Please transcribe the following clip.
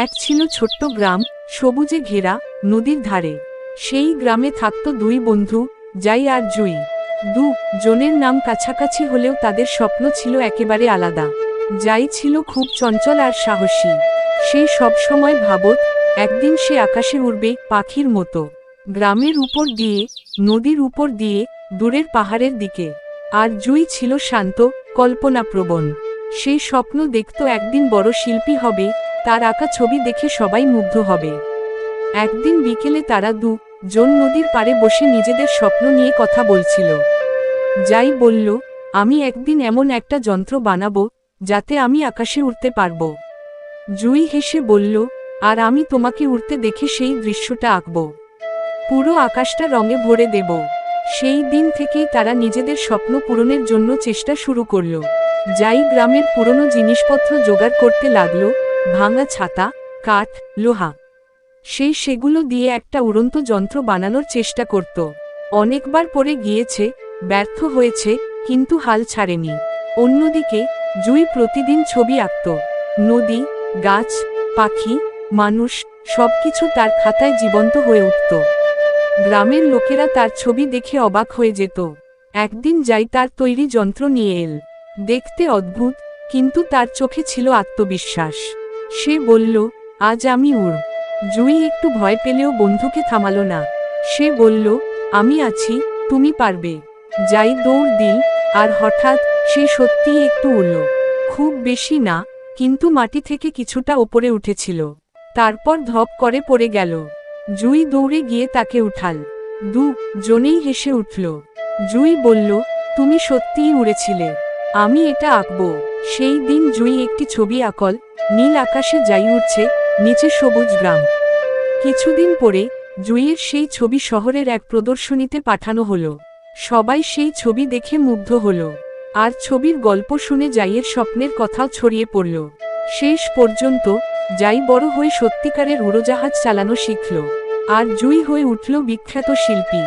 এক ছিল ছোট্ট গ্রাম, সবুজে ঘেরা, নদীর ধারে। সেই গ্রামে থাকত দুই বন্ধু, যাই আর জুই। জনের নাম কাছাকাছি হলেও তাদের স্বপ্ন ছিল একেবারে আলাদা। যাই ছিল খুব চঞ্চল আর সাহসী। সে সবসময় ভাবত একদিন সে আকাশে উড়বে পাখির মতো, গ্রামের উপর দিয়ে, নদীর উপর দিয়ে, দূরের পাহাড়ের দিকে। আর জুই ছিল শান্ত, কল্পনাপ্রবণ। সে স্বপ্ন দেখত একদিন বড় শিল্পী হবে, তার আঁকা ছবি দেখে সবাই মুগ্ধ হবে। একদিন বিকেলে তারা জন নদীর পাড়ে বসে নিজেদের স্বপ্ন নিয়ে কথা বলছিল। যাই বলল, আমি একদিন এমন একটা যন্ত্র বানাবো যাতে আমি আকাশে উড়তে পারবো। জুই হেসে বলল, আর আমি তোমাকে উড়তে দেখে সেই দৃশ্যটা আঁকব, পুরো আকাশটা রঙে ভরে দেব। সেই দিন থেকেই তারা নিজেদের স্বপ্ন পূরণের জন্য চেষ্টা শুরু করল। যাই গ্রামের পুরনো জিনিসপত্র জোগাড় করতে লাগলো, ভাঙা ছাতা, কাঠ, লোহা। সেগুলো দিয়ে একটা উড়ন্ত যন্ত্র বানানোর চেষ্টা করত। অনেকবার পড়ে গিয়েছে, ব্যর্থ হয়েছে, কিন্তু হাল ছাড়েনি। অন্যদিকে জুই প্রতিদিন ছবি আঁকত। নদী, গাছ, পাখি, মানুষ, সবকিছু তার খাতায় জীবন্ত হয়ে উঠত। গ্রামের লোকেরা তার ছবি দেখে অবাক হয়ে যেত। একদিন যাই তার তৈরি যন্ত্র নিয়ে এল। দেখতে অদ্ভুত, কিন্তু তার চোখে ছিল আত্মবিশ্বাস। সে বলল, আজ আমি উড়ব। জুই একটু ভয় পেলেও বন্ধুকে থামালো না। সে বলল, আমি আছি, তুমি পারবে। যাই দৌড় দিল, আর হঠাৎ সে সত্যিই একটু উড়ল। খুব বেশি না, কিন্তু মাটি থেকে কিছুটা ওপরে উঠেছিল। তারপর ধপ করে পড়ে গেল। জুই দৌড়ে গিয়ে তাকে উঠাল। জনেই হেসে উঠল। জুই বলল, তুমি সত্যিই উড়েছিলে, আমি এটা আঁকব। সেই দিন জুই একটি ছবি আঁকল, নীল আকাশে যাই উঠছে, নিচে সবুজ গ্রাম। কিছুদিন পরে জুইয়ের সেই ছবি শহরের এক প্রদর্শনীতে পাঠানো হলো। সবাই সেই ছবি দেখে মুগ্ধ হলো, আর ছবির গল্প শুনে যাইয়ের স্বপ্নের কথাও ছড়িয়ে পড়ল। শেষ পর্যন্ত যাই বড় হয়ে সত্যিকারের উড়োজাহাজ চালানো শিখল, আর জুই হয়ে উঠল বিখ্যাত শিল্পী।